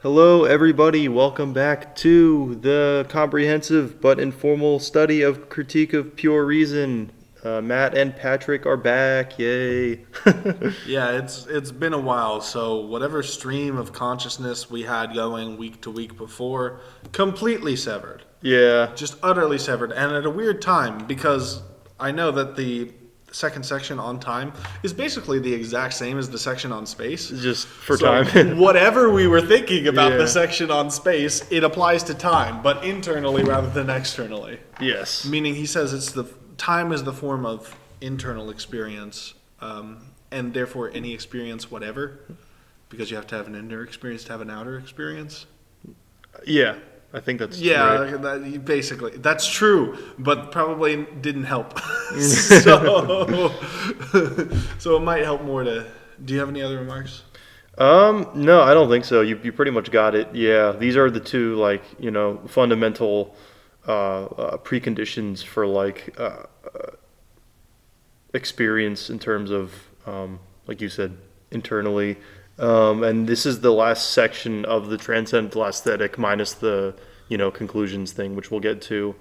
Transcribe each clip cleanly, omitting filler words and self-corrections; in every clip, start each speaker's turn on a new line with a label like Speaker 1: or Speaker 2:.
Speaker 1: Hello, everybody. Welcome back to the comprehensive but informal study of Critique of Pure Reason. Matt and Patrick are back. Yay.
Speaker 2: Yeah, it's been a while, so whatever stream of consciousness we had going week to week before, completely severed.
Speaker 1: Yeah,
Speaker 2: Just utterly severed, and at a weird time, because I know that the second section on time is basically the exact same as the section on space.
Speaker 1: just for
Speaker 2: So
Speaker 1: time.
Speaker 2: whatever we were thinking about
Speaker 1: Yeah.
Speaker 2: the section on space, it applies to time, but internally rather than externally.
Speaker 1: Yes.
Speaker 2: Meaning he says time is the form of internal experience, and therefore any experience whatever, because you have to have an inner experience to have an outer experience.
Speaker 1: Yeah, I think that's
Speaker 2: Yeah,
Speaker 1: right.
Speaker 2: basically that's true, but probably didn't help. so, so it might help more to. Do you have any other remarks?
Speaker 1: No, I don't think so. You pretty much got it. Yeah, these are the two, fundamental preconditions for, experience in terms of, like you said, internally. And this is the last section of the transcendental aesthetic minus the, conclusions thing, which we'll get to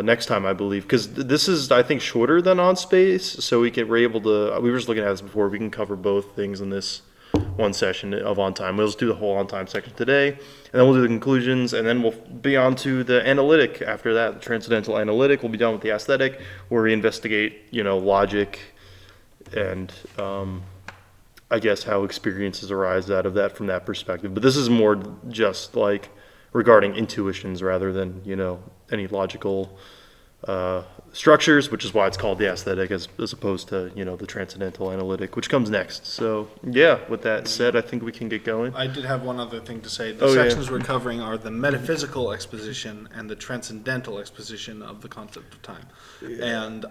Speaker 1: next time, I believe. Because this is, I think, shorter than on space. So we're able to, we were just looking at this before, we can cover both things in this one session of on time. We'll just do the whole on time section today, and then we'll do the conclusions, and then we'll be on to the analytic after that, the transcendental analytic. We'll be done with the aesthetic, where we investigate, logic and I guess how experiences arise out of that from that perspective. But this is more just like regarding intuitions rather than, any logical structures, which is why it's called the aesthetic as opposed to, the transcendental analytic, which comes next. So, yeah, with that said, I think we can get going.
Speaker 2: I did have one other thing to say. The
Speaker 1: Oh, yeah.
Speaker 2: sections we're covering are the metaphysical exposition and the transcendental exposition of the concept of time. And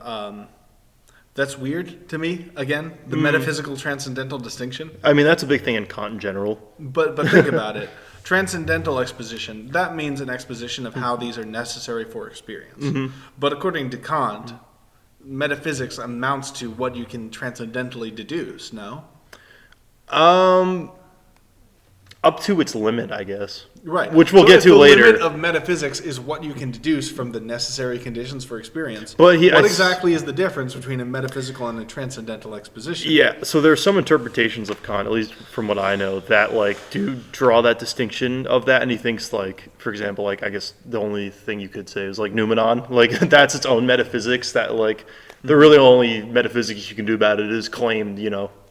Speaker 2: that's weird to me, again, the metaphysical transcendental distinction.
Speaker 1: I mean, that's a big thing in Kant in general.
Speaker 2: But think about it. Transcendental exposition, that means an exposition of how these are necessary for experience. But according to Kant, metaphysics amounts to what you can transcendentally deduce, no?
Speaker 1: Up to its limit, I guess.
Speaker 2: Right.
Speaker 1: Which we'll
Speaker 2: So
Speaker 1: get
Speaker 2: if
Speaker 1: to later.
Speaker 2: The limit of metaphysics is what you can deduce from the necessary conditions for experience.
Speaker 1: Well,
Speaker 2: What exactly is the difference between a metaphysical and a transcendental exposition?
Speaker 1: Yeah, so there are some interpretations of Kant, at least from what I know, that do draw that distinction of that, and he thinks for example, I guess the only thing you could say is noumenon, that's its own metaphysics, that the really only metaphysics you can do about it is claimed,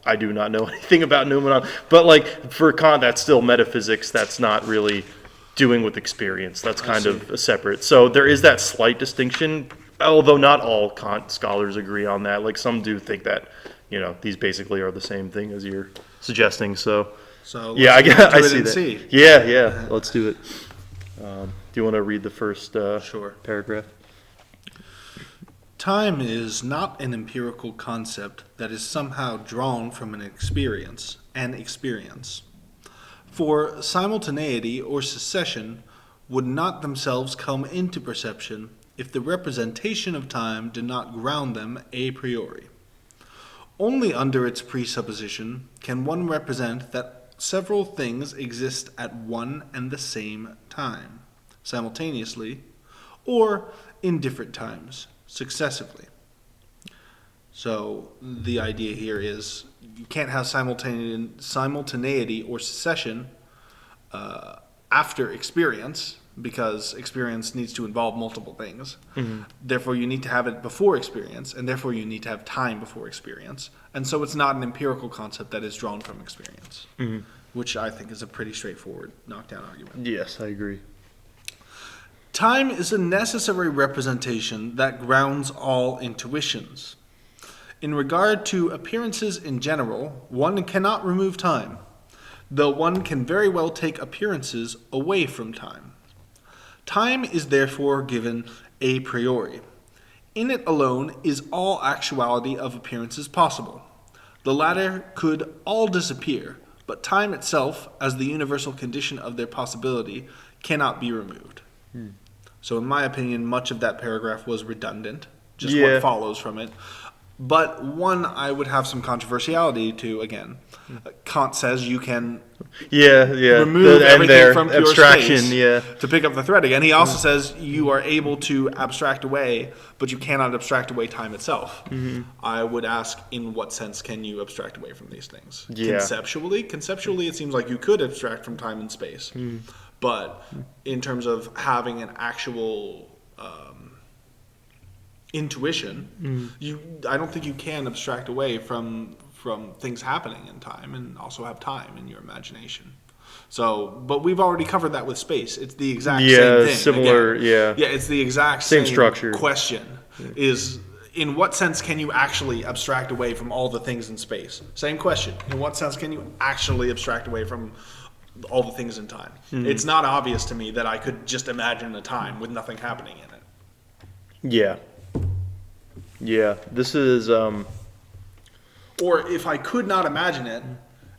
Speaker 1: I do not know anything about noumenon, but for Kant, that's still metaphysics. That's not really doing with experience. That's kind of a separate. So there is that slight distinction, although not all Kant scholars agree on that. Some do think that, these basically are the same thing as you're suggesting. So yeah, I see that. Yeah, let's do it. Do you want to read the first
Speaker 2: Sure.
Speaker 1: paragraph?
Speaker 2: Time is not an empirical concept that is somehow drawn from an experience. For simultaneity or succession would not themselves come into perception if the representation of time did not ground them a priori. Only under its presupposition can one represent that several things exist at one and the same time, simultaneously, or in different times, successively. So the idea here is you can't have simultaneity or succession after experience, because experience needs to involve multiple things. Therefore, you need to have it before experience, and therefore you need to have time before experience. And so it's not an empirical concept that is drawn from experience, which I think is a pretty straightforward knockdown argument.
Speaker 1: Yes, I agree.
Speaker 2: Time is a necessary representation that grounds all intuitions. In regard to appearances in general, one cannot remove time, though one can very well take appearances away from time. Time is therefore given a priori. In it alone is all actuality of appearances possible. The latter could all disappear, but time itself, as the universal condition of their possibility, cannot be removed. So in my opinion, much of that paragraph was redundant, just
Speaker 1: Yeah.
Speaker 2: what follows from it. But one I would have some controversiality to, again. Kant says you can remove everything from pure
Speaker 1: abstraction,
Speaker 2: space to pick up the thread again. He also says you are able to abstract away, but you cannot abstract away time itself. I would ask, in what sense can you abstract away from these things? Conceptually, it seems like you could abstract from time and space. But in terms of having an actual intuition, I don't think you can abstract away from things happening in time and also have time in your imagination. So, but we've already covered that with space. It's the exact same thing.
Speaker 1: Similar,
Speaker 2: yeah, it's the exact
Speaker 1: same structure.
Speaker 2: Question is, in what sense can you actually abstract away from all the things in space? Same question. In what sense can you actually abstract away from all the things in time? It's not obvious to me that I could just imagine a time with nothing happening in it.
Speaker 1: Yeah, this is...
Speaker 2: Or if I could not imagine it,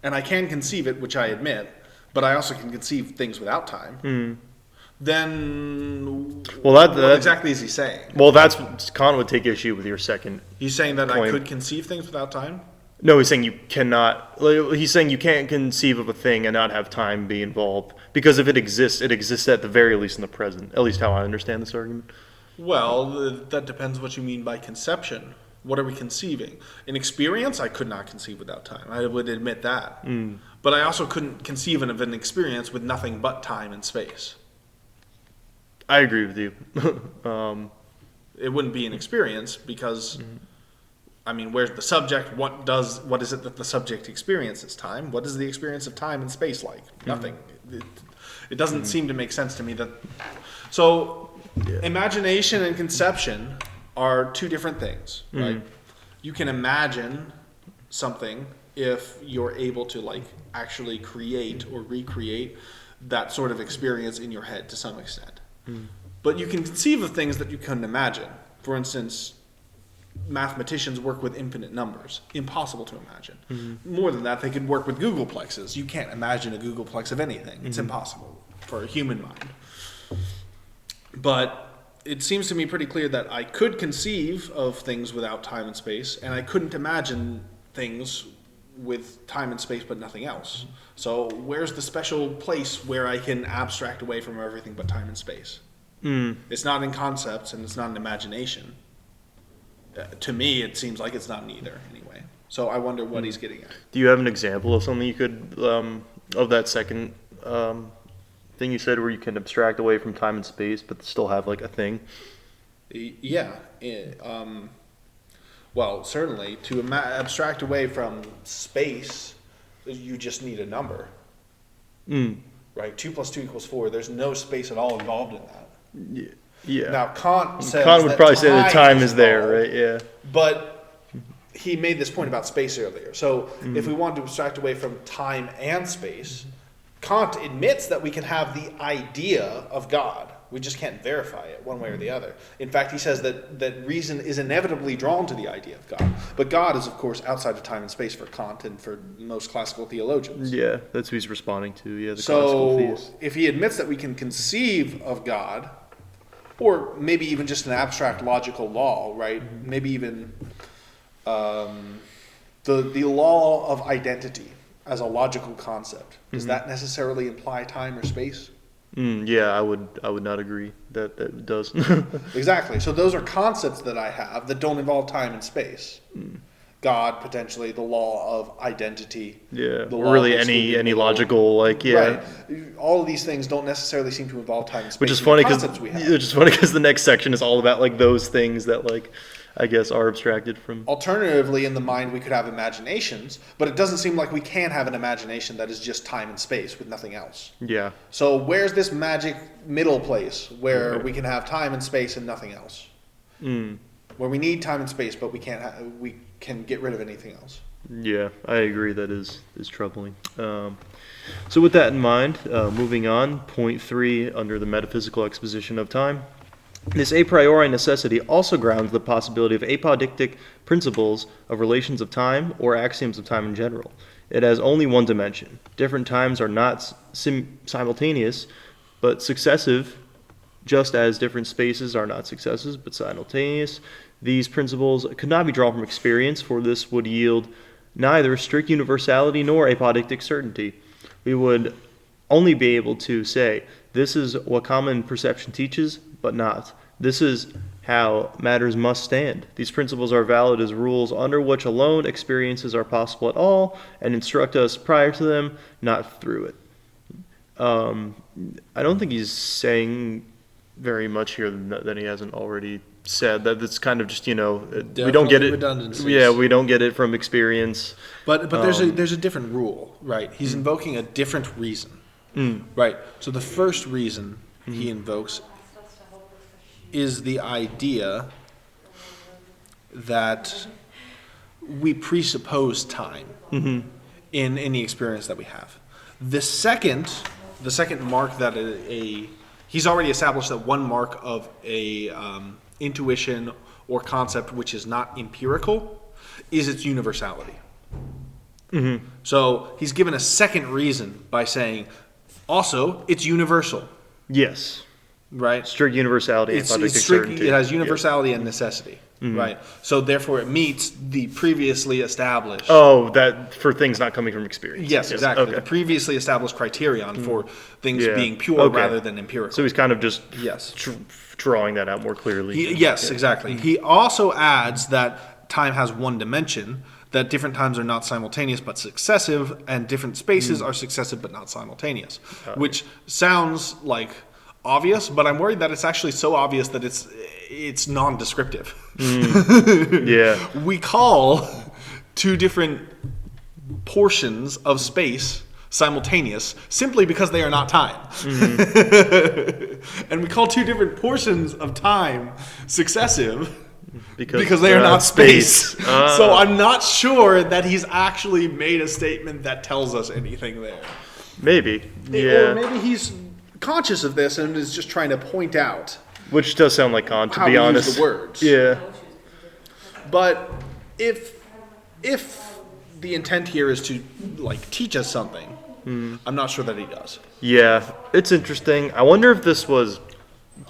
Speaker 2: and I can conceive it, which I admit, but I also can conceive things without time, then what exactly is he saying?
Speaker 1: Well, that's Kant would take issue with your second
Speaker 2: He's saying that
Speaker 1: point.
Speaker 2: I could conceive things without time?
Speaker 1: No, he's saying you cannot. He's saying you can't conceive of a thing and not have time be involved. Because if it exists at the very least in the present. At least how I understand this argument.
Speaker 2: Well, that depends what you mean by conception. What are we conceiving? In experience, I could not conceive without time. I would admit that. But I also couldn't conceive of an experience with nothing but time and space.
Speaker 1: I agree with you.
Speaker 2: It wouldn't be an experience because, I mean, where's the subject? What is it that the subject experiences? Time. What is the experience of time and space like? Nothing. It doesn't seem to make sense to me that. So, imagination and conception are two different things, right? You can imagine something if you're able to actually create or recreate that sort of experience in your head to some extent. But you can conceive of things that you couldn't imagine. For instance, mathematicians work with infinite numbers. Impossible to imagine. More than that, they could work with Googleplexes. You can't imagine a Googleplex of anything. It's impossible for a human mind. But it seems to me pretty clear that I could conceive of things without time and space, and I couldn't imagine things with time and space but nothing else. So where's the special place where I can abstract away from everything but time and space? It's not in concepts and it's not in imagination. To me, it seems like it's not in either, anyway. So I wonder what he's getting at.
Speaker 1: Do you have an example of something you could, of that second thing you said where you can abstract away from time and space but still have a thing?
Speaker 2: Yeah. Well, certainly, to abstract away from space, you just need a number. Right? 2 + 2 = 4. There's no space at all involved in that.
Speaker 1: Yeah.
Speaker 2: Now, Kant says
Speaker 1: Kant would probably say that time is there,
Speaker 2: involved,
Speaker 1: right? Yeah.
Speaker 2: But he made this point about space earlier. So if we wanted to abstract away from time and space, Kant admits that we can have the idea of God. We just can't verify it one way or the other. In fact, he says that reason is inevitably drawn to the idea of God. But God is, of course, outside of time and space for Kant and for most classical theologians.
Speaker 1: Yeah, that's who he's responding to. Yeah, the classical theists.
Speaker 2: So if he admits that we can conceive of God, or maybe even just an abstract logical law, right? Maybe even the law of identity as a logical concept. Does that necessarily imply time or space?
Speaker 1: Yeah, I would not agree that it does.
Speaker 2: Exactly. So those are concepts that I have that don't involve time and space. God, potentially, the law of identity.
Speaker 1: Yeah, or really any logical,
Speaker 2: Right. All of these things don't necessarily seem to involve time and space.
Speaker 1: Which is funny because the next section is all about those things that I guess are abstracted from.
Speaker 2: Alternatively, in the mind, we could have imaginations, but it doesn't seem like we can have an imagination that is just time and space with nothing else.
Speaker 1: Yeah.
Speaker 2: So where's this magic middle place where we can have time and space and nothing else? Where we need time and space, but we can get rid of anything else.
Speaker 1: Yeah, I agree. That is troubling. So with that in mind, moving on, point 3 under the metaphysical exposition of time. This a priori necessity also grounds the possibility of apodictic principles of relations of time or axioms of time in general. It has only one dimension. Different times are not simultaneous, but successive, just as different spaces are not successive, but simultaneous. These principles could not be drawn from experience, for this would yield neither strict universality nor apodictic certainty. We would only be able to say, this is what common perception teaches, but not. This is how matters must stand. These principles are valid as rules under which alone experiences are possible at all, and instruct us prior to them, not through it. I don't think he's saying very much here that he hasn't already said. That it's kind of just, we don't get it.
Speaker 2: Redundancies.
Speaker 1: Yeah, we don't get it from experience.
Speaker 2: But there's a different rule, right? He's invoking a different reason, right? So the first reason he invokes is the idea that we presuppose time in any experience that we have. The second mark that he's already established that one mark of a intuition or concept which is not empirical is its universality. So he's given a second reason by saying, also, it's universal.
Speaker 1: Yes.
Speaker 2: Right?
Speaker 1: Strict universality and apodictic certainty.
Speaker 2: It has universality and necessity. Right? So therefore it meets the previously established...
Speaker 1: Oh, that for things not coming from experience.
Speaker 2: Yes, exactly.
Speaker 1: Okay.
Speaker 2: The previously established criterion for things being pure rather than empirical.
Speaker 1: So he's kind of just drawing that out more clearly.
Speaker 2: Yes, exactly. He also adds that time has one dimension, that different times are not simultaneous but successive, and different spaces are successive but not simultaneous, which sounds like obvious, but I'm worried that it's actually so obvious that it's non-descriptive. Yeah. We call two different portions of space simultaneous simply because they are not time. And we call two different portions of time successive because they are not space. So I'm not sure that he's actually made a statement that tells us anything there.
Speaker 1: Maybe. Yeah.
Speaker 2: Or maybe he's conscious of this and is just trying to point out,
Speaker 1: which does sound like Kant, to
Speaker 2: how
Speaker 1: be honest.
Speaker 2: Use the words.
Speaker 1: Yeah.
Speaker 2: But if the intent here is to teach us something, I'm not sure that he does.
Speaker 1: Yeah, it's interesting. I wonder if this was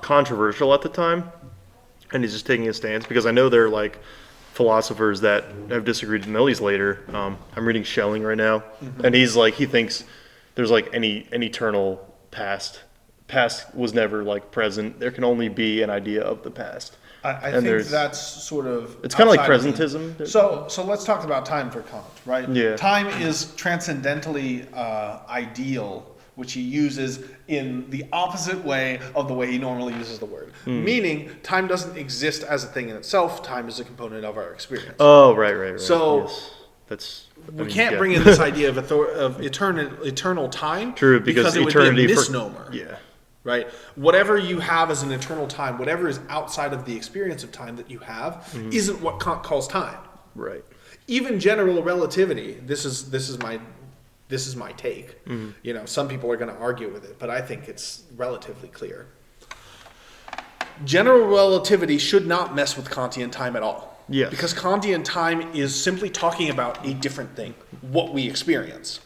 Speaker 1: controversial at the time, and he's just taking a stance, because I know there are philosophers that have disagreed, and at least later. I'm reading Schelling right now, and he thinks there's an eternal past. Past was never present. There can only be an idea of the past.
Speaker 2: I think that's sort of...
Speaker 1: It's kind of like presentism.
Speaker 2: So let's talk about time for Kant, right?
Speaker 1: Yeah.
Speaker 2: Time is transcendentally ideal, which he uses in the opposite way of the way he normally uses the word. Meaning, time doesn't exist as a thing in itself. Time is a component of our experience.
Speaker 1: Oh, right.
Speaker 2: So
Speaker 1: yes.
Speaker 2: We can't bring in this idea of eternal time.
Speaker 1: True, because
Speaker 2: it
Speaker 1: eternity
Speaker 2: would be a misnomer.
Speaker 1: Yeah.
Speaker 2: Right? Whatever you have as an eternal time, whatever is outside of the experience of time that you have, isn't what Kant calls time.
Speaker 1: Right.
Speaker 2: Even general relativity, this is my take. Some people are going to argue with it, but I think it's relatively clear. General relativity should not mess with Kantian time at all.
Speaker 1: Yes.
Speaker 2: Because Kantian time is simply talking about a different thing, what we experience.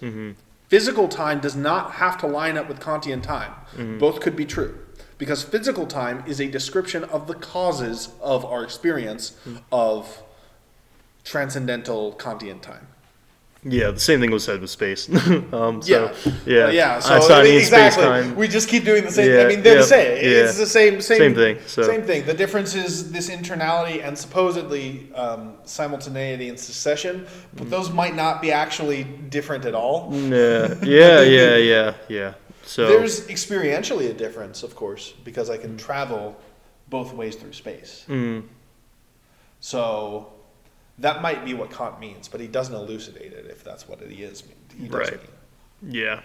Speaker 2: Physical time does not have to line up with Kantian time. Both could be true. Because physical time is a description of the causes of our experience of transcendental Kantian time.
Speaker 1: Yeah, the same thing was said with space.
Speaker 2: So
Speaker 1: Einsteinian space-time.
Speaker 2: We just keep doing the same.
Speaker 1: Yeah,
Speaker 2: I mean, they're the same.
Speaker 1: yeah.
Speaker 2: It's the same
Speaker 1: thing. So.
Speaker 2: Same thing. The difference is this internality and supposedly simultaneity and succession, but those might not be actually different at all.
Speaker 1: Yeah. So
Speaker 2: there's experientially a difference, of course, because I can travel both ways through space. So that might be what Kant means, but he doesn't elucidate it if that's what he is. He does
Speaker 1: right.
Speaker 2: mean.
Speaker 1: Yeah.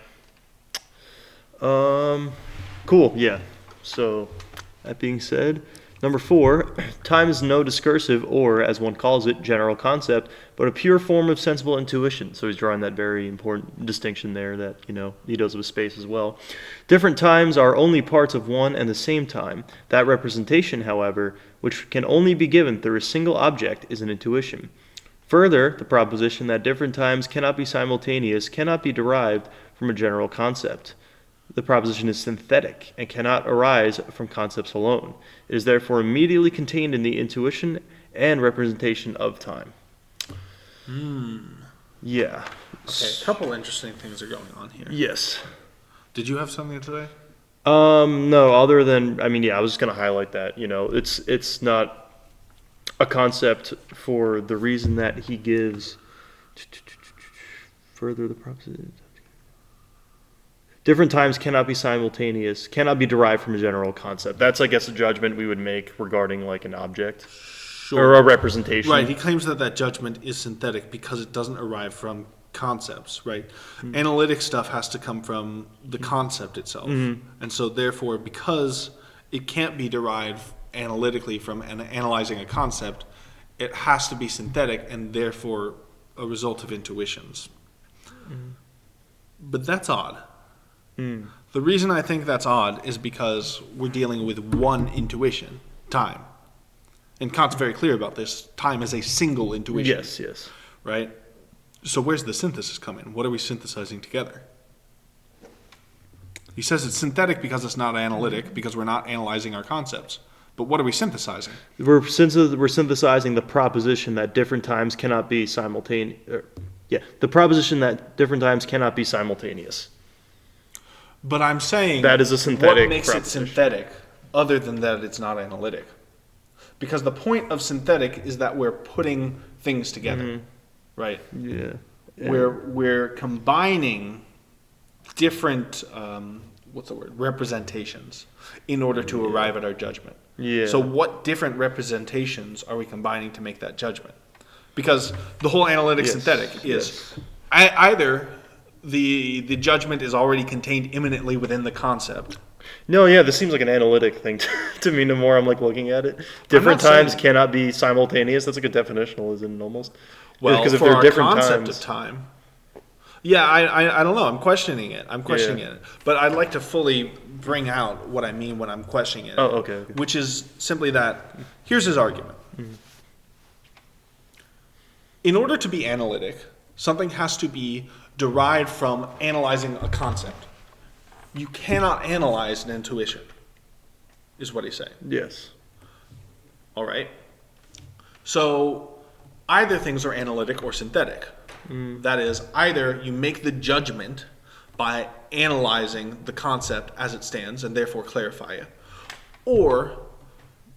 Speaker 1: Cool. Yeah. So that being said, number 4, time is no discursive or, as one calls it, general concept, but a pure form of sensible intuition. So he's drawing that very important distinction there that, he does with space as well. Different times are only parts of one and the same time. That representation, however, which can only be given through a single object, is an intuition. Further, the proposition that different times cannot be simultaneous cannot be derived from a general concept. The proposition is synthetic and cannot arise from concepts alone. It is therefore immediately contained in the intuition and representation of time. Yeah.
Speaker 2: Okay, a couple interesting things are going on here.
Speaker 1: Yes.
Speaker 2: Did you have something today?
Speaker 1: No, other than, I mean, yeah, I was just going to highlight that, it's not a concept for the reason that he gives further the proposition. Different times cannot be simultaneous, cannot be derived from a general concept. That's, I guess, a judgment we would make regarding like an object or a representation.
Speaker 2: Right, he claims that judgment is synthetic because it doesn't arrive from concepts, right? Mm-hmm. Analytic stuff has to come from the concept itself. Mm-hmm. And so therefore, because it can't be derived analytically from analyzing a concept, it has to be synthetic and therefore a result of intuitions. Mm-hmm. But that's odd. Mm. The reason I think that's odd is because we're dealing with one intuition, time. And Kant's very clear about this. Time is a single intuition.
Speaker 1: Yes.
Speaker 2: Right? So where's the synthesis come in? What are we synthesizing together? He says it's synthetic because it's not analytic, because we're not analyzing our concepts. But what are we synthesizing?
Speaker 1: We're synthesizing the proposition that different times cannot be simultaneous. The proposition that different times cannot be simultaneous.
Speaker 2: But I'm saying
Speaker 1: that is a synthetic
Speaker 2: what makes it synthetic other than that it's not analytic? Because the point of synthetic is that we're putting things together, right?
Speaker 1: Yeah.
Speaker 2: We're combining different representations in order to arrive at our judgment.
Speaker 1: Yeah.
Speaker 2: So what different representations are we combining to make that judgment? Because the whole analytic synthetic is either the judgment is already contained immanently within the concept.
Speaker 1: No, yeah, this seems like an analytic thing to me. The more I'm like looking at it, different times cannot be simultaneous. That's like a definitional, isn't it? Almost.
Speaker 2: Well,
Speaker 1: because if
Speaker 2: for
Speaker 1: they're
Speaker 2: our
Speaker 1: different
Speaker 2: concept
Speaker 1: times,
Speaker 2: of time. Yeah, I don't know. I'm questioning it. But I'd like to fully bring out what I mean when I'm questioning it.
Speaker 1: Oh, okay.
Speaker 2: Which is simply that. Here's his argument. Mm-hmm. In order to be analytic, something has to be derived from analyzing a concept. You cannot analyze an intuition, is what he's saying.
Speaker 1: Yes.
Speaker 2: All right. So either things are analytic or synthetic. That is, either you make the judgment by analyzing the concept as it stands and therefore clarify it, or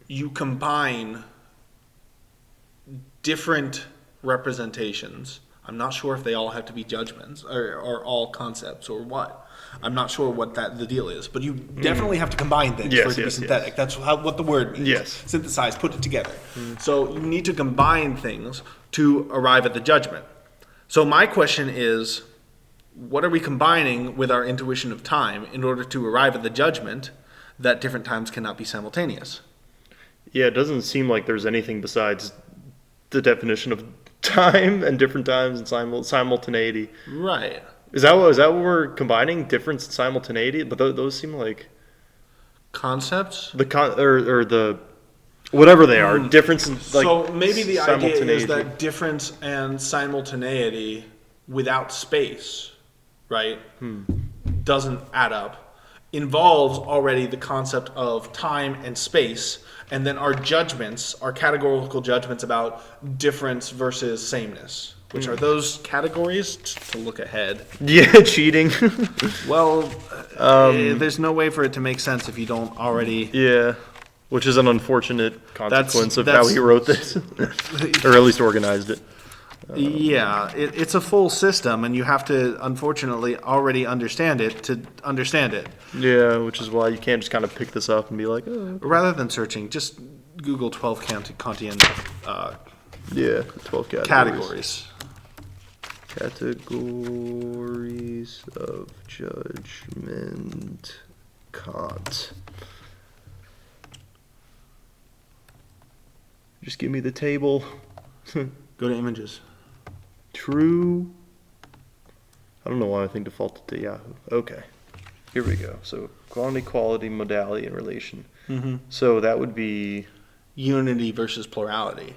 Speaker 2: you combine different representations. I'm not sure if they all have to be judgments or all concepts or what. I'm not sure what the deal is, but you definitely have to combine things for it to be synthetic. That's what the word means.
Speaker 1: Yes.
Speaker 2: Synthesize, put it together. So you need to combine things to arrive at the judgment. So my question is, what are we combining with our intuition of time in order to arrive at the judgment that different times cannot be simultaneous?
Speaker 1: Yeah, it doesn't seem like there's anything besides the definition of time and different times and simultaneity.
Speaker 2: Right.
Speaker 1: Is that what we're combining? Difference and simultaneity? But those seem like
Speaker 2: concepts.
Speaker 1: Or the whatever they are. Difference and like.
Speaker 2: So maybe the idea is that difference and simultaneity without space, right, doesn't add up. Involves already the concept of time and space, and then our judgments, our categorical judgments about difference versus sameness. Which are those categories to look ahead?
Speaker 1: Yeah, cheating.
Speaker 2: Well, there's no way for it to make sense if you don't already.
Speaker 1: Yeah, which is an unfortunate consequence of how he wrote this, or at least organized it.
Speaker 2: Yeah, it's a full system, and you have to, unfortunately, already understand it to understand it.
Speaker 1: Yeah, which is why you can't just kind of pick this up and be like, oh.
Speaker 2: Rather than searching, just Google 12 Kantian
Speaker 1: 12
Speaker 2: categories.
Speaker 1: Categories of judgment, Kant. Just give me the table.
Speaker 2: Go to images.
Speaker 1: True. I don't know why I think defaulted to Yahoo. Okay. Here we go. So quantity, quality, modality, and relation. Mm-hmm. So that would be
Speaker 2: unity versus plurality.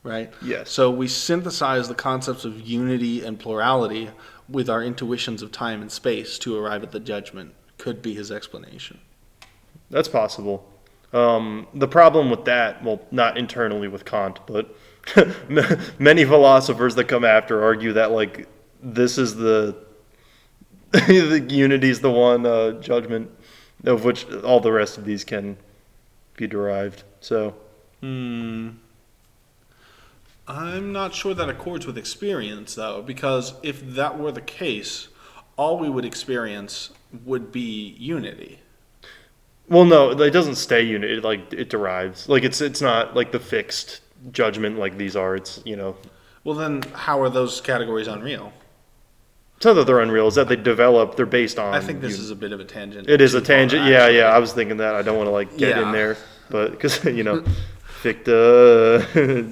Speaker 2: Right?
Speaker 1: Yes.
Speaker 2: So we synthesize the concepts of unity and plurality with our intuitions of time and space to arrive at the judgment. Could be his explanation.
Speaker 1: That's possible. The problem with that, well, not internally with Kant, but many philosophers that come after argue that like this is the the unity is the one judgment of which all the rest of these can be derived. So,
Speaker 2: I'm not sure that accords with experience, though, because if that were the case, all we would experience would be unity.
Speaker 1: well, no, it doesn't stay unity. It derives. Like it's not like the fixed judgment like these are. It's
Speaker 2: Well, then, how are those categories unreal?
Speaker 1: it's not that they're unreal. It's that they develop. They're based on.
Speaker 2: I think this is a bit of a tangent.
Speaker 1: It is a
Speaker 2: too far,
Speaker 1: tangent.
Speaker 2: actually.
Speaker 1: Yeah. I was thinking that. I don't want to like get in
Speaker 2: Yeah.
Speaker 1: there, but because ficta.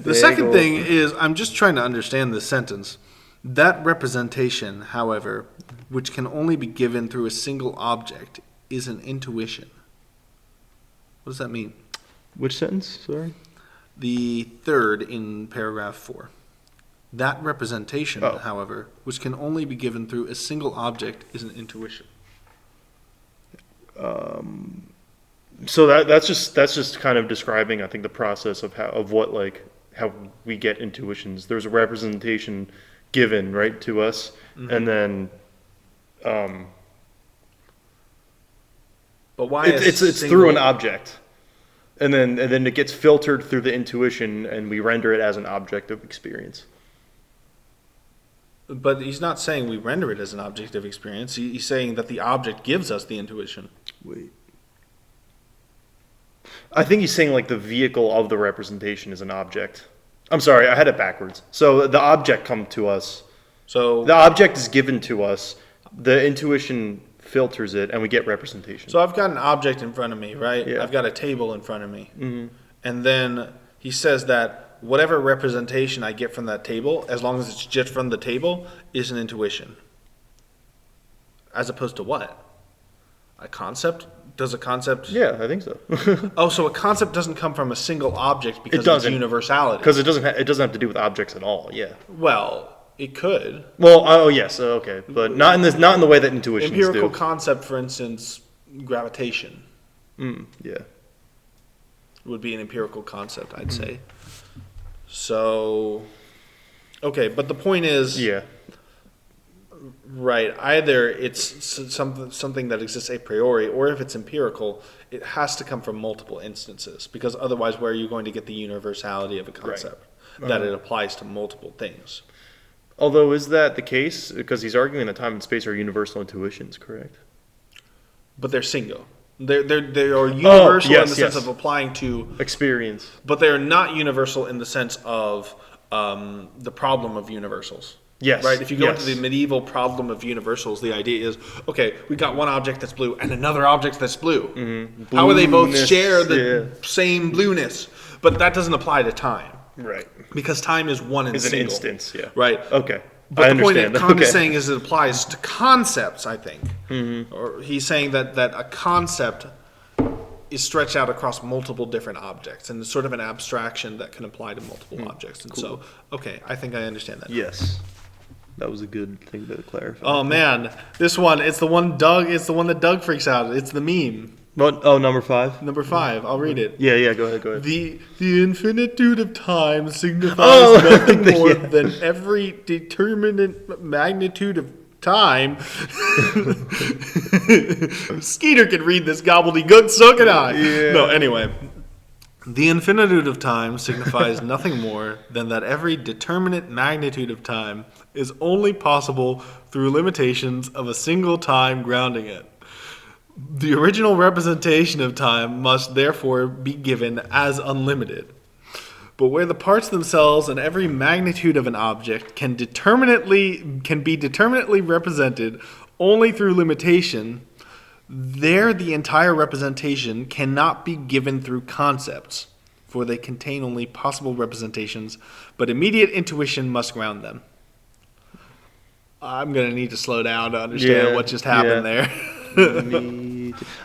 Speaker 2: The second thing is, I'm just trying to understand this sentence. That representation, however, which can only be given through a single object, is an intuition. What does that mean?
Speaker 1: Which sentence? Sorry.
Speaker 2: The third in paragraph 4. That representation, however, which can only be given through a single object, is an intuition.
Speaker 1: So that's just kind of describing, I think, the process of how we get intuitions. There's a representation given right to us, and then
Speaker 2: But why?
Speaker 1: it's through an object, and then it gets filtered through the intuition, and we render it as an object of experience.
Speaker 2: But he's not saying we render it as an object of experience. He's saying that the object gives us the intuition.
Speaker 1: Wait. I think he's saying like the vehicle of the representation is an object. I'm sorry, I had it backwards. So the object come to us.
Speaker 2: So
Speaker 1: The object is given to us. The intuition filters it, and we get representation.
Speaker 2: So I've got an object in front of me, right?
Speaker 1: Yeah.
Speaker 2: I've got a table in front of me. Mm-hmm. And then he says that whatever representation I get from that table, as long as it's just from the table, is an intuition. As opposed to what? A concept? Does a concept...
Speaker 1: Yeah, I think so.
Speaker 2: Oh, so a concept doesn't come from a single object because of its
Speaker 1: doesn't.
Speaker 2: universality.
Speaker 1: Because it doesn't have to do with objects at all. Yeah.
Speaker 2: Well, it could.
Speaker 1: Well, oh yes, okay, but not in the way that intuitions
Speaker 2: Empirical
Speaker 1: do.
Speaker 2: concept, for instance, gravitation
Speaker 1: Yeah.
Speaker 2: would be an empirical concept, I'd say. So, okay, but the point is,
Speaker 1: Yeah.
Speaker 2: right, either it's something that exists a priori, or if it's empirical, it has to come from multiple instances, because otherwise where are you going to get the universality of a concept? That it applies to multiple things.
Speaker 1: Although, is that the case? Because he's arguing that time and space are universal intuitions, correct?
Speaker 2: But they're single. They are universal in the sense of applying to
Speaker 1: experience,
Speaker 2: but they are not universal in the sense of the problem of universals.
Speaker 1: Yes.
Speaker 2: Right? If you go into the medieval problem of universals, the idea is, okay, we got one object that's blue and another object that's blue.
Speaker 1: Mm-hmm.
Speaker 2: How would they both share the same blueness? But that doesn't apply to time.
Speaker 1: Right.
Speaker 2: Because time is one and
Speaker 1: Is an
Speaker 2: single.
Speaker 1: instance, yeah.
Speaker 2: Right.
Speaker 1: Okay.
Speaker 2: But
Speaker 1: I
Speaker 2: the point
Speaker 1: understand.
Speaker 2: that Kant
Speaker 1: Okay.
Speaker 2: is saying is it applies to concepts, I think. Mm-hmm. Or he's saying that a concept is stretched out across multiple different objects, and it's sort of an abstraction that can apply to multiple objects. And so, okay, I think I understand that.
Speaker 1: Yes. That was a good thing to clarify.
Speaker 2: Oh man, this one, it's the one that Doug freaks out. It's the meme.
Speaker 1: What? Oh, number 5?
Speaker 2: Number 5, I'll read it.
Speaker 1: Yeah, go ahead.
Speaker 2: The infinitude of time signifies nothing more than every determinate magnitude of time. Skeeter can read this gobbledygook, so can I.
Speaker 1: Yeah.
Speaker 2: No, anyway. The infinitude of time signifies nothing more than that every determinate magnitude of time is only possible through limitations of a single time grounding it. The original representation of time must therefore be given as unlimited. But where the parts themselves and every magnitude of an object can be determinately represented only through limitation, there the entire representation cannot be given through concepts, for they contain only possible representations, but immediate intuition must ground them. I'm going to need to slow down to understand what just happened there.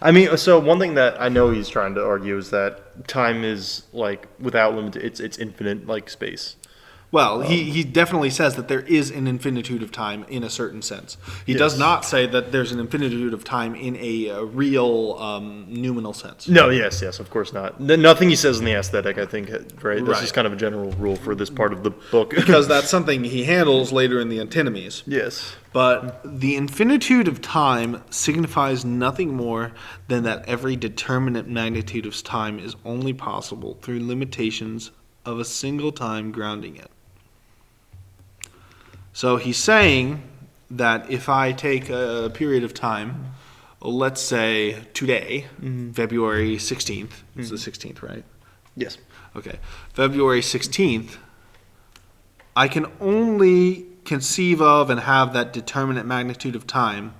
Speaker 1: I mean, so one thing that I know he's trying to argue is that time is like without limit. It's infinite, like space.
Speaker 2: Well, he definitely says that there is an infinitude of time in a certain sense. He does not say that there's an infinitude of time in a real noumenal sense.
Speaker 1: No, yes, of course not. Nothing he says in the aesthetic, I think, right? This is kind of a general rule for this part of the book.
Speaker 2: Because that's something he handles later in the Antinomies.
Speaker 1: Yes.
Speaker 2: But the infinitude of time signifies nothing more than that every determinate magnitude of time is only possible through limitations of a single time grounding it. So he's saying that if I take a period of time, let's say today, February 16th, it's the 16th, right?
Speaker 1: Yes.
Speaker 2: Okay. February 16th, I can only conceive of and have that determinate magnitude of time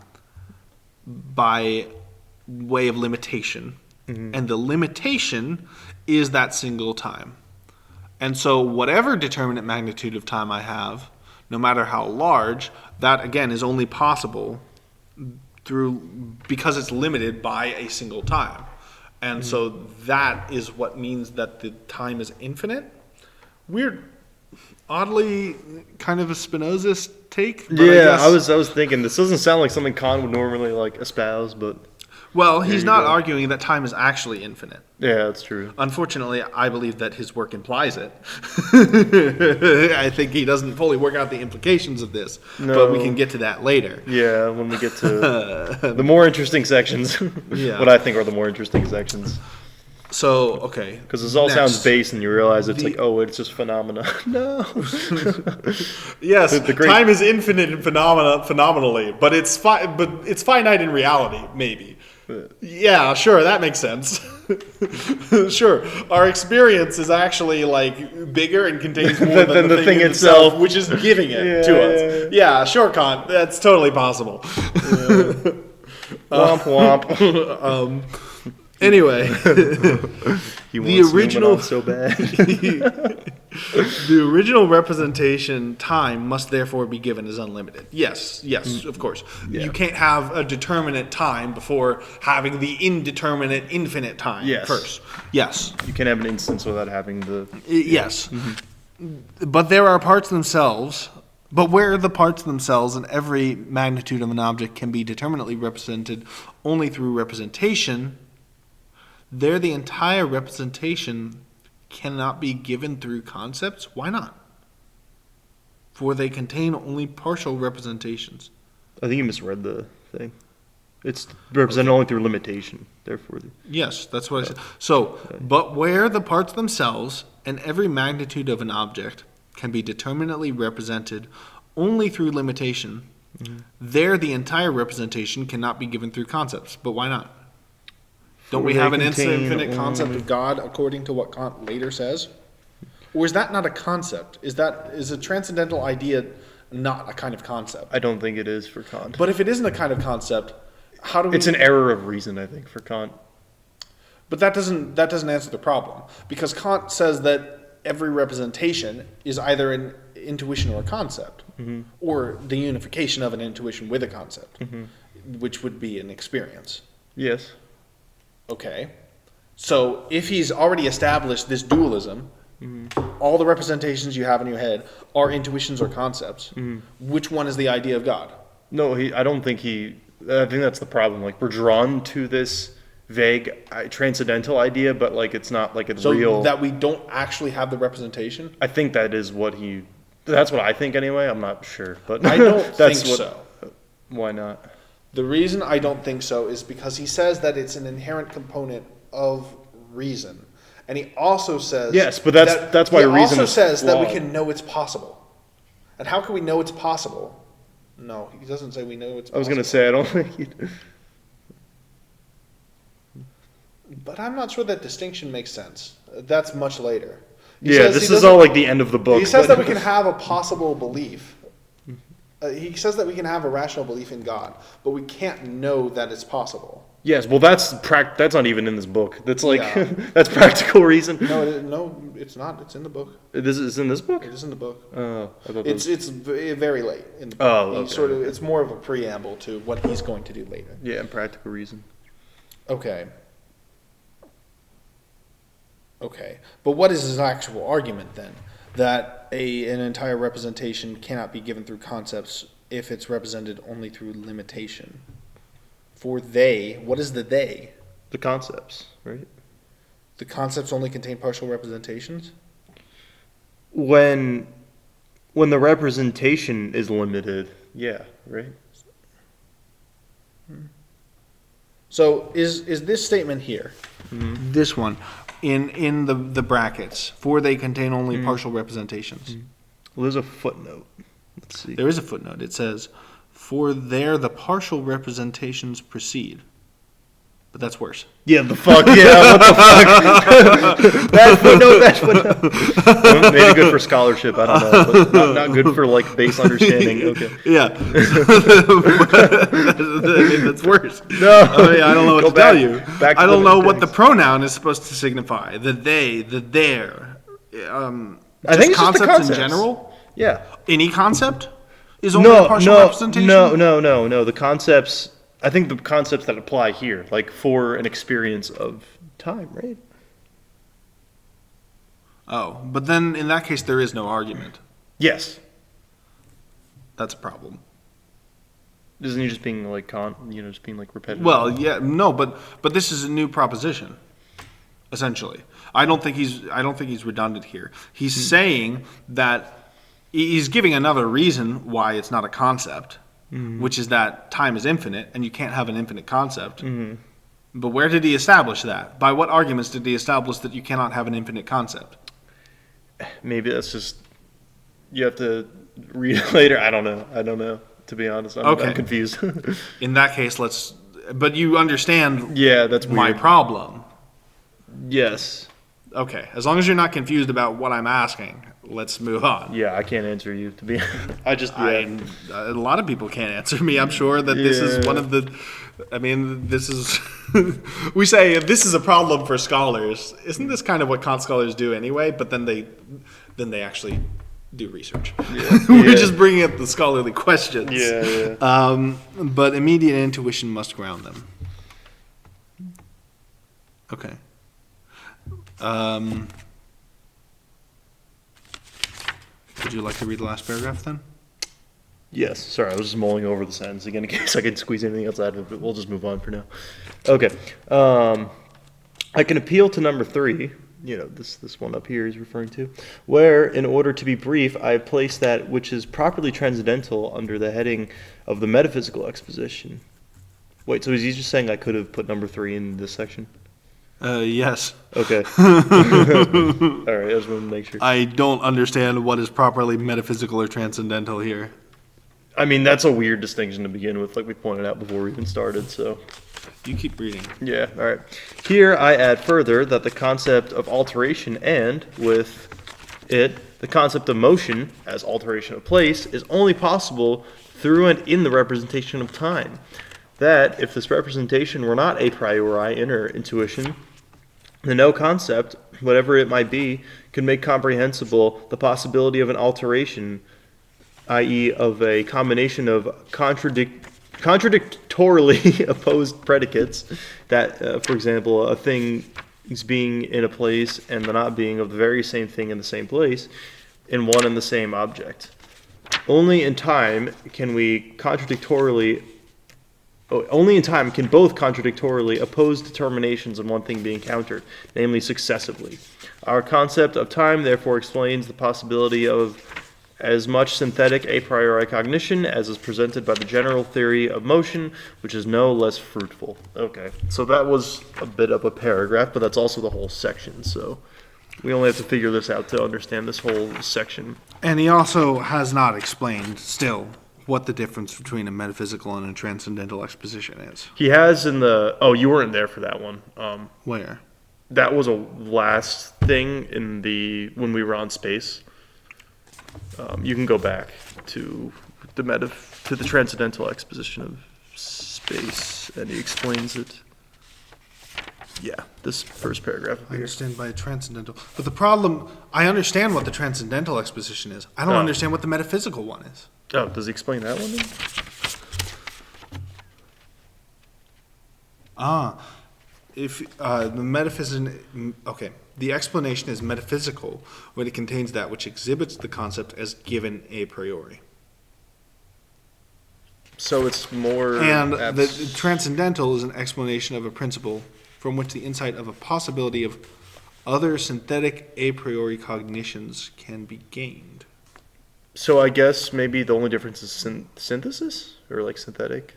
Speaker 2: by way of limitation. And the limitation is that single time. And so whatever determinate magnitude of time I have, no matter how large, that again is only possible because it's limited by a single time. And so that is what means that the time is infinite. Weird, oddly kind of a Spinozist take. But
Speaker 1: I was thinking this doesn't sound like something Kant would normally espouse, but
Speaker 2: well, he's not arguing that time is actually infinite.
Speaker 1: Yeah, that's true.
Speaker 2: Unfortunately, I believe that his work implies it. I think he doesn't fully work out the implications of this, but we can get to that later.
Speaker 1: Yeah, when we get to the more interesting sections. What I think are the more interesting sections.
Speaker 2: So, okay.
Speaker 1: Because this all sounds base and you realize it's it's just phenomena. No.
Speaker 2: Yes, time is infinite in phenomenally, but it's finite in reality, maybe. Yeah, sure, that makes sense. Sure, our experience is actually bigger and contains more than the thing itself, which is giving it to us. Yeah, sure, Kant, that's totally possible.
Speaker 1: Womp womp.
Speaker 2: Anyway, the original
Speaker 1: so bad.
Speaker 2: The original representation time must therefore be given as unlimited. Yes, of course. Yeah. You can't have a determinate time before having the indeterminate infinite time first. Yes.
Speaker 1: You can't have an instance without having the...
Speaker 2: Yes. Mm-hmm. But there are parts themselves... But where the parts themselves and every magnitude of an object can be determinately represented only through representation, there the entire representation cannot be given through concepts. Why not? For they contain only partial representations.
Speaker 1: I think you misread the thing. It's represented only through limitation, therefore.
Speaker 2: Yes, that's what I said. So, but where the parts themselves and every magnitude of an object can be determinately represented only through limitation, there the entire representation cannot be given through concepts. But why not? Don't we have an infinite concept of God according to what Kant later says? Or is that not a concept? Is a transcendental idea not a kind of concept?
Speaker 1: I don't think it is for Kant.
Speaker 2: But if it isn't a kind of concept, how do we...
Speaker 1: It's an error of reason, I think, for Kant.
Speaker 2: But that doesn't answer the problem. Because Kant says that every representation is either an intuition or a concept. Mm-hmm. Or the unification of an intuition with a concept. Mm-hmm. Which would be an experience.
Speaker 1: Yes.
Speaker 2: Okay, so if he's already established this dualism, all the representations you have in your head are intuitions or concepts. Which one is the idea of God?
Speaker 1: No, I don't think I think that's the problem. We're drawn to this vague transcendental idea, but it's not it's real.
Speaker 2: So that we don't actually have the representation?
Speaker 1: I think that is that's what I think anyway. I'm not sure, but
Speaker 2: I don't think so.
Speaker 1: Why not?
Speaker 2: The reason I don't think so is because he says that it's an inherent component of reason. And he also says...
Speaker 1: Yes, but that's why reason is
Speaker 2: He also says
Speaker 1: flawed.
Speaker 2: that we can know it's possible. And how can we know it's possible? No, he doesn't say we know it's possible.
Speaker 1: I was going to say, I don't think he...
Speaker 2: But I'm not sure that distinction makes sense. That's much later.
Speaker 1: This is all the end of the book.
Speaker 2: He says that we can have a possible belief. He says that we can have a rational belief in God, but we can't know that it's possible.
Speaker 1: Yes, well, that's not even in this book. That's that's practical reason.
Speaker 2: No, it's not. It's in the book.
Speaker 1: This is in this book?
Speaker 2: It is in the book.
Speaker 1: Oh, I thought
Speaker 2: it's very late in the book.
Speaker 1: Oh, okay.
Speaker 2: It's more of a preamble to what he's going to do later.
Speaker 1: Yeah, practical reason.
Speaker 2: Okay. But what is his actual argument then? that an entire representation cannot be given through concepts if it's represented only through limitation. For they, what is the they?
Speaker 1: The concepts, right?
Speaker 2: The concepts only contain partial representations?
Speaker 1: When the representation is limited, yeah, right?
Speaker 2: So is this statement here, this one, in the brackets, for they contain only partial representations?
Speaker 1: Well, there's a footnote. Let's see.
Speaker 2: There is a footnote. It says, for there the partial representations proceed. But that's worse.
Speaker 1: Yeah, the fuck, yeah, what the fuck? That footnote. Well, maybe good for scholarship, I don't know, but not good for, like, base understanding, okay.
Speaker 2: Yeah. That's worse.
Speaker 1: No.
Speaker 2: I mean, I don't know what to tell you. I don't know what the
Speaker 1: things.
Speaker 2: pronoun is supposed to signify. The they, the their.
Speaker 1: I think it's just the concepts.
Speaker 2: In general?
Speaker 1: Yeah.
Speaker 2: Any concept is only a partial representation?
Speaker 1: No. The concepts, I think the concepts that apply here, like for an experience of time, right?
Speaker 2: Oh, but then in that case, there is no argument.
Speaker 1: Yes.
Speaker 2: That's a problem.
Speaker 1: Isn't he just being like just being like repetitive?
Speaker 2: Well, yeah, no, but this is a new proposition, essentially. I don't think he's redundant here. He's saying that he's giving another reason why it's not a concept, which is that time is infinite and you can't have an infinite concept. But where did he establish that? By what arguments did he establish that you cannot have an infinite concept?
Speaker 1: Maybe that's just, you have to read it later. I don't know. To be honest, I'm confused.
Speaker 2: In that case, but you understand
Speaker 1: that's weird.
Speaker 2: My problem.
Speaker 1: Yes.
Speaker 2: Okay, as long as you're not confused about what I'm asking, let's move on.
Speaker 1: Yeah, I can't answer you, to be honest.
Speaker 2: A lot of people can't answer me. I'm sure that this is one of the, this is, we say this is a problem for scholars. Isn't this kind of what Kant scholars do anyway? But then they actually do research. We're just bringing up the scholarly questions. But immediate intuition must ground them. Okay. Would you like to read the last paragraph then?
Speaker 1: Yes. Sorry, I was just mulling over the sentence again in case I could squeeze anything else out of it, but we'll just move on for now. Okay. I can appeal to number 3, this one up here he's referring to, where, in order to be brief, I have placed that which is properly transcendental under the heading of the metaphysical exposition. Wait, so is he just saying I could have put number 3 in this section?
Speaker 2: Yes.
Speaker 1: Okay. All right, I just want to make sure.
Speaker 2: I don't understand what is properly metaphysical or transcendental here.
Speaker 1: I mean, that's a weird distinction to begin with, like we pointed out before we even started, so.
Speaker 2: You keep reading.
Speaker 1: Yeah, all right. Here I add further that the concept of alteration and, with it, the concept of motion as alteration of place is only possible through and in the representation of time. That, if this representation were not a priori inner intuition, then no concept, whatever it might be, could make comprehensible the possibility of an alteration, i.e. of a combination of contradictorily opposed predicates, that, for example, a thing is being in a place and the not being of the very same thing in the same place, in one and the same object. Only in time can both contradictorily oppose determinations of one thing being countered, namely successively. Our concept of time therefore explains the possibility of as much synthetic a priori cognition as is presented by the general theory of motion, which is no less fruitful. Okay, so that was a bit of a paragraph, but that's also the whole section, so we only have to figure this out to understand this whole section.
Speaker 2: And he also has not explained, still, what the difference between a metaphysical and a transcendental exposition is.
Speaker 1: He has in the... Oh, you weren't there for that one.
Speaker 2: Where?
Speaker 1: That was a last thing when we were on space. You can go back to the transcendental exposition of space, and he explains it. Yeah, this first paragraph.
Speaker 2: I understand by transcendental. But the problem, I understand what the transcendental exposition is. I don't understand what the metaphysical one is.
Speaker 1: Oh, does he explain that one then?
Speaker 2: if the explanation is metaphysical when it contains that which exhibits the concept as given a priori.
Speaker 1: So it's more...
Speaker 2: And the transcendental is an explanation of a principle from which the insight of a possibility of other synthetic a priori cognitions can be gained.
Speaker 1: So I guess maybe the only difference is synthesis? Or like synthetic?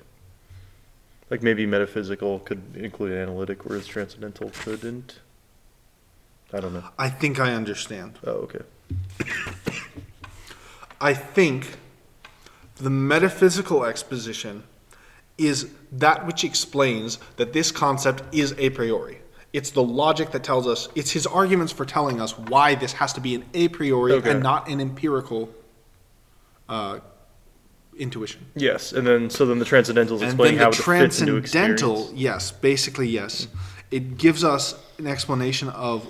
Speaker 1: Like maybe metaphysical could include analytic, whereas transcendental couldn't? I don't know.
Speaker 2: I think I understand.
Speaker 1: Oh, okay.
Speaker 2: I think the metaphysical exposition is that which explains that this concept is a priori. It's the logic that tells us, it's his arguments for telling us why this has to be an a priori and not an empirical intuition.
Speaker 1: Yes, and then the transcendental is explaining how it fits into experience.
Speaker 2: Transcendental, yes, basically yes. It gives us an explanation of,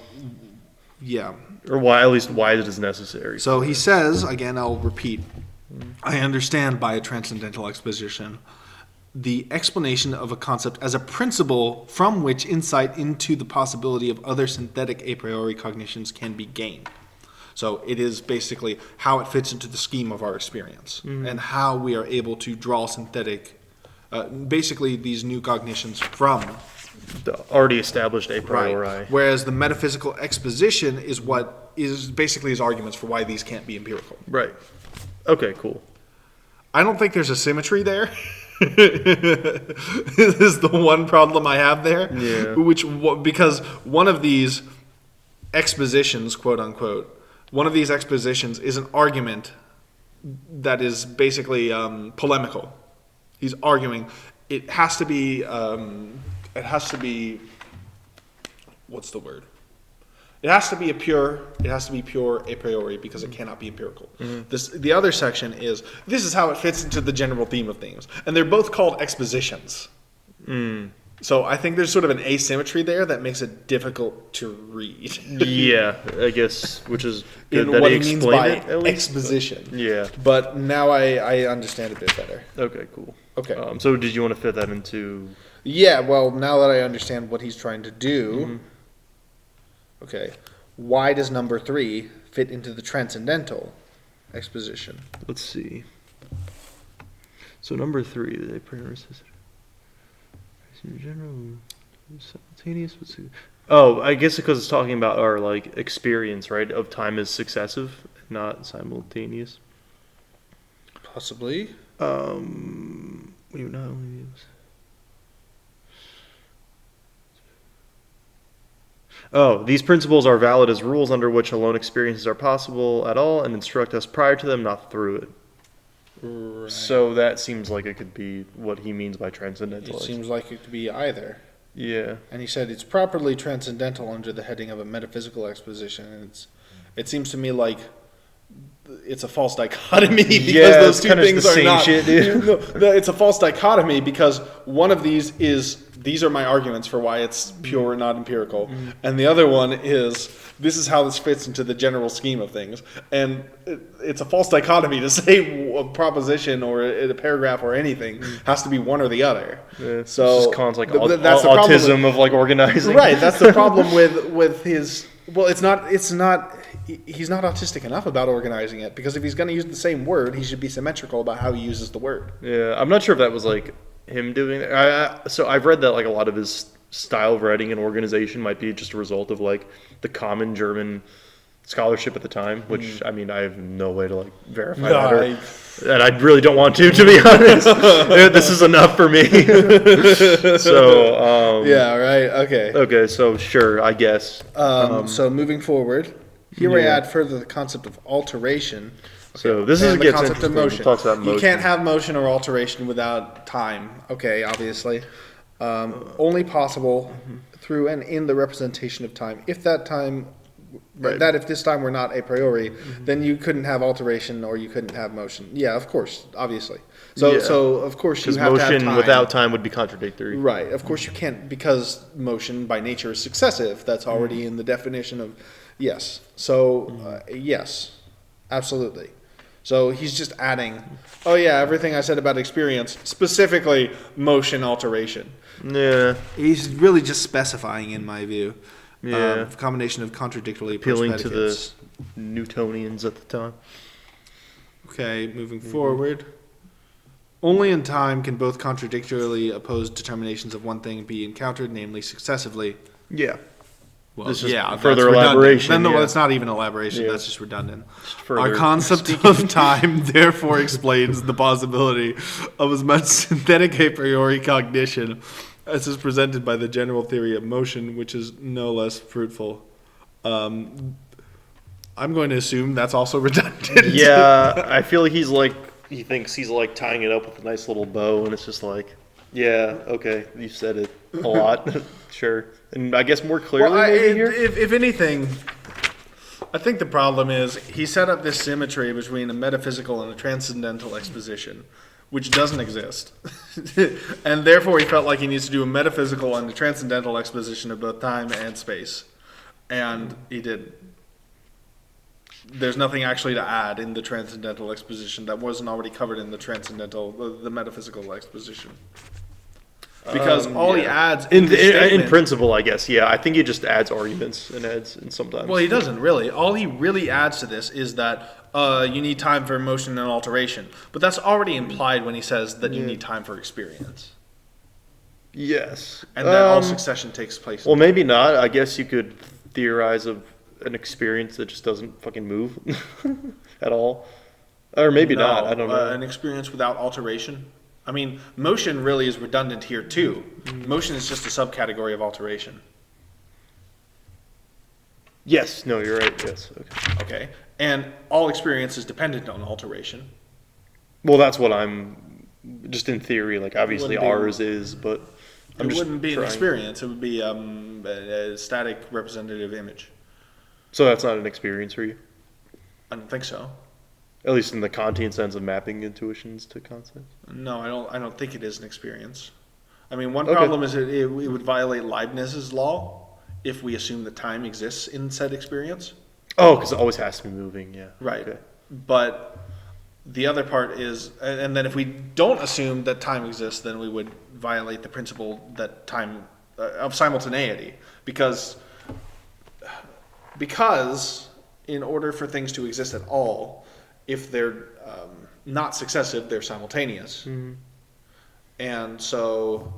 Speaker 1: or why, at least why it is necessary.
Speaker 2: So he says, again, I'll repeat, I understand by a transcendental exposition the explanation of a concept as a principle from which insight into the possibility of other synthetic a priori cognitions can be gained. So it is basically how it fits into the scheme of our experience and how we are able to draw synthetic, basically these new cognitions from
Speaker 1: the already established a priori.
Speaker 2: Right. Whereas the metaphysical exposition is what is basically his arguments for why these can't be empirical.
Speaker 1: Right. Okay, cool.
Speaker 2: I don't think there's a symmetry there. This is the one problem I have there.
Speaker 1: Yeah.
Speaker 2: Because one of these expositions, quote unquote, one of these expositions is an argument that is basically polemical. He's arguing it has to be, what's the word? It has to be pure a priori because it cannot be empirical. The other section is, this is how it fits into the general theme of things. And they're both called expositions. So I think there's sort of an asymmetry there that makes it difficult to read.
Speaker 1: Yeah, I guess, which is good
Speaker 2: in
Speaker 1: that
Speaker 2: what
Speaker 1: he
Speaker 2: he means by
Speaker 1: explained it, at least.
Speaker 2: exposition.
Speaker 1: Yeah.
Speaker 2: But now I understand a bit better.
Speaker 1: Okay, cool.
Speaker 2: Okay.
Speaker 1: So did you want to fit that into...
Speaker 2: Yeah, well, now that I understand what he's trying to do... Okay. Why does number 3 fit into the transcendental exposition?
Speaker 1: Let's see. So number 3, the priority in general, simultaneous. Oh, I guess because it's talking about our like experience, right? Of time as successive, not simultaneous.
Speaker 2: Possibly.
Speaker 1: We not only use. Oh, these principles are valid as rules under which alone experiences are possible at all and instruct us prior to them, not through it.
Speaker 2: Right.
Speaker 1: So that seems like it could be what he means by transcendental.
Speaker 2: It seems like it could be either.
Speaker 1: Yeah.
Speaker 2: And he said it's properly transcendental under the heading of a metaphysical exposition. And it seems to me like it's a false dichotomy because those two things are not. Shit, dude. No, it's a false dichotomy because one of these are my arguments for why it's pure, not empirical, and the other one is this is how this fits into the general scheme of things. And it's a false dichotomy to say a proposition or a paragraph or anything has to be one or the other.
Speaker 1: Yeah,
Speaker 2: so
Speaker 1: Kant's like
Speaker 2: that's the
Speaker 1: autism of like organizing.
Speaker 2: Right. That's the problem with his. Well, it's not. He's not autistic enough about organizing it because if he's going to use the same word, he should be symmetrical about how he uses the word.
Speaker 1: Yeah, I'm not sure if that was like him doing that. So I've read that like a lot of his style of writing and organization might be just a result of like the common German scholarship at the time, which I mean I have no way to like verify that, and I really don't want to be honest. This is enough for me. So
Speaker 2: yeah, right,
Speaker 1: okay. So sure, I guess.
Speaker 2: So moving forward, here I add further the concept of alteration.
Speaker 1: So this is
Speaker 2: the
Speaker 1: gets
Speaker 2: concept of motion.
Speaker 1: It talks about motion.
Speaker 2: You can't have motion or alteration without time. Okay, obviously. Only possible through and in the representation of time. If that time, if this time were not a priori, then you couldn't have alteration or you couldn't have motion. Yeah, of course, obviously. So of course you have to have time.
Speaker 1: Motion without time would be contradictory.
Speaker 2: Right. Of course you can't because motion by nature is successive. That's already in the definition of yes. So yes, absolutely. So he's just adding, oh yeah, everything I said about experience, specifically motion alteration.
Speaker 1: Yeah.
Speaker 2: He's really just specifying, in my view.
Speaker 1: Yeah.
Speaker 2: A combination of contradictorily
Speaker 1: Appealing
Speaker 2: approached
Speaker 1: to
Speaker 2: predicates.
Speaker 1: the Newtonians at the time.
Speaker 2: Okay, moving forward. Only in time can both contradictorily opposed determinations of one thing be encountered, namely successively.
Speaker 1: Yeah.
Speaker 2: Well,
Speaker 1: This is
Speaker 2: yeah,
Speaker 1: further
Speaker 2: that's redundant.
Speaker 1: elaboration,
Speaker 2: No,
Speaker 1: yeah.
Speaker 2: that's not even elaboration.
Speaker 1: Yeah.
Speaker 2: That's just redundant.
Speaker 1: further
Speaker 2: Our concept of time therefore explains the possibility of as much synthetic a priori cognition as is presented by the general theory of motion, which is no less fruitful. I'm going to assume that's also redundant.
Speaker 1: Yeah, I feel like he thinks he's like tying it up with a nice little bow, and it's just like, yeah, okay, you said it a lot, sure, and I guess more clearly maybe here.
Speaker 2: If anything, I think the problem is he set up this symmetry between a metaphysical and a transcendental exposition, which doesn't exist, and therefore he felt like he needs to do a metaphysical and a transcendental exposition of both time and space, and he didn't. There's nothing actually to add in the transcendental exposition that wasn't already covered in the the metaphysical exposition. Because all he adds
Speaker 1: in principle, I guess, yeah, I think he just adds arguments and sometimes.
Speaker 2: Well, he doesn't really. All he really adds to this is that you need time for motion and alteration. But that's already implied when he says that you need time for experience.
Speaker 1: Yes.
Speaker 2: And that all succession takes place.
Speaker 1: Well, maybe not. I guess you could theorize of an experience that just doesn't fucking move at all. Or maybe not. I don't know.
Speaker 2: An experience without alteration. I mean, motion really is redundant here too. Motion is just a subcategory of alteration.
Speaker 1: Yes. No, you're right. Yes. Okay.
Speaker 2: Okay. And all experience is dependent on alteration.
Speaker 1: Well, that's what I'm just in theory. Like obviously
Speaker 2: wouldn't be-
Speaker 1: ours is, but I'm
Speaker 2: It
Speaker 1: just
Speaker 2: wouldn't be an
Speaker 1: trying.
Speaker 2: experience. It would be a static representative image.
Speaker 1: So that's not an experience for you,
Speaker 2: I don't think so.
Speaker 1: at least in the Kantian sense of mapping intuitions to concepts.
Speaker 2: No, I don't think it is an experience. I mean, one
Speaker 1: Okay.
Speaker 2: problem is it would violate Leibniz's law if we assume that time exists in said experience.
Speaker 1: Oh, because it always has to be moving. Yeah.
Speaker 2: Right.
Speaker 1: Okay.
Speaker 2: But the other part is, and then if we don't assume that time exists, then we would violate the principle that time of simultaneity, because in order for things to exist at all, if they're not successive, they're simultaneous.
Speaker 1: Mm-hmm.
Speaker 2: And so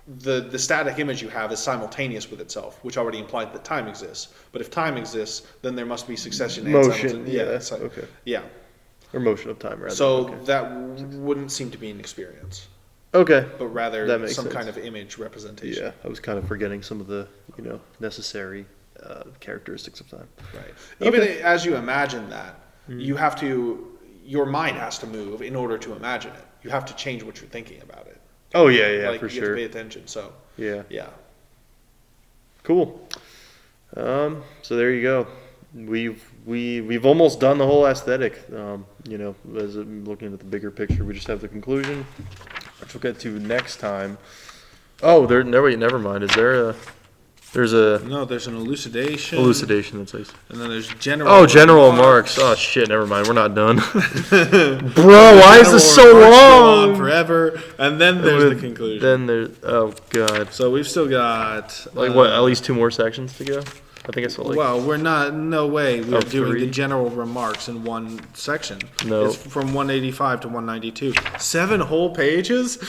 Speaker 2: the static image you have is simultaneous with itself, which already implied that time exists. But if time exists, then there must be succession and
Speaker 1: Motion.
Speaker 2: simultaneous.
Speaker 1: Yeah. Okay.
Speaker 2: Yeah.
Speaker 1: Or motion of time, rather.
Speaker 2: So
Speaker 1: Okay.
Speaker 2: that wouldn't seem to be an experience,
Speaker 1: Okay.
Speaker 2: but rather
Speaker 1: That makes
Speaker 2: some
Speaker 1: sense.
Speaker 2: kind of image representation.
Speaker 1: Yeah, I was kind of forgetting some of the necessary characteristics of time.
Speaker 2: Right.
Speaker 1: Okay.
Speaker 2: Even as you imagine that, your mind has to move in order to imagine it. You have to change what you're thinking about it.
Speaker 1: Oh yeah,
Speaker 2: Like,
Speaker 1: for
Speaker 2: you have
Speaker 1: sure.
Speaker 2: to pay attention. So
Speaker 1: Yeah.
Speaker 2: yeah.
Speaker 1: Cool. So there you go. We've almost done the whole aesthetic. As I'm looking at the bigger picture, we just have the conclusion, which we'll get to next time. Oh, never mind. There's
Speaker 2: There's an elucidation.
Speaker 1: elucidation that's nice.
Speaker 2: And then there's general.
Speaker 1: Oh, general remarks. Oh shit, never mind. We're not done. Bro, why is this so
Speaker 2: General remarks go on
Speaker 1: long?
Speaker 2: forever, and then there's the conclusion.
Speaker 1: Then there's oh god.
Speaker 2: So we've still got
Speaker 1: Like what? At least 2 more sections to go. I think I saw like.
Speaker 2: well, we're not. No way. We're doing
Speaker 1: 3?
Speaker 2: the general remarks in one section.
Speaker 1: No.
Speaker 2: It's from 185 to 192. 7 whole pages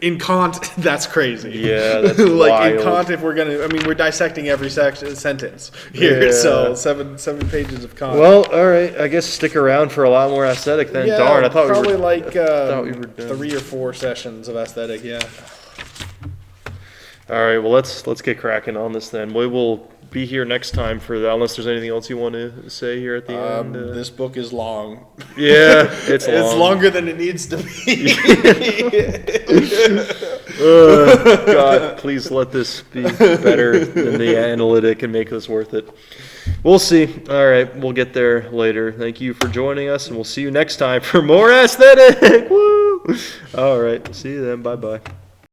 Speaker 2: in Kant. That's crazy.
Speaker 1: Yeah, that's
Speaker 2: like in
Speaker 1: wild.
Speaker 2: Kant, if we're dissecting every sentence here.
Speaker 1: Yeah.
Speaker 2: So seven pages of Kant.
Speaker 1: Well, all right. I guess stick around for a lot more aesthetic then.
Speaker 2: yeah,
Speaker 1: Darn, I thought
Speaker 2: probably
Speaker 1: we were.
Speaker 2: like
Speaker 1: thought we were done.
Speaker 2: 3 or 4 sessions of aesthetic. Yeah.
Speaker 1: All right. Well, let's get cracking on this then. We will be here next time for that. Unless there's anything else you want to say here at the end.
Speaker 2: This book is long.
Speaker 1: Yeah, it's long.
Speaker 2: It's longer than it needs to be.
Speaker 1: God, please let this be better than the analytic and make this worth it. We'll see. All right, we'll get there later. Thank you for joining us, and we'll see you next time for more aesthetic. Woo! All right, see you then. Bye-bye.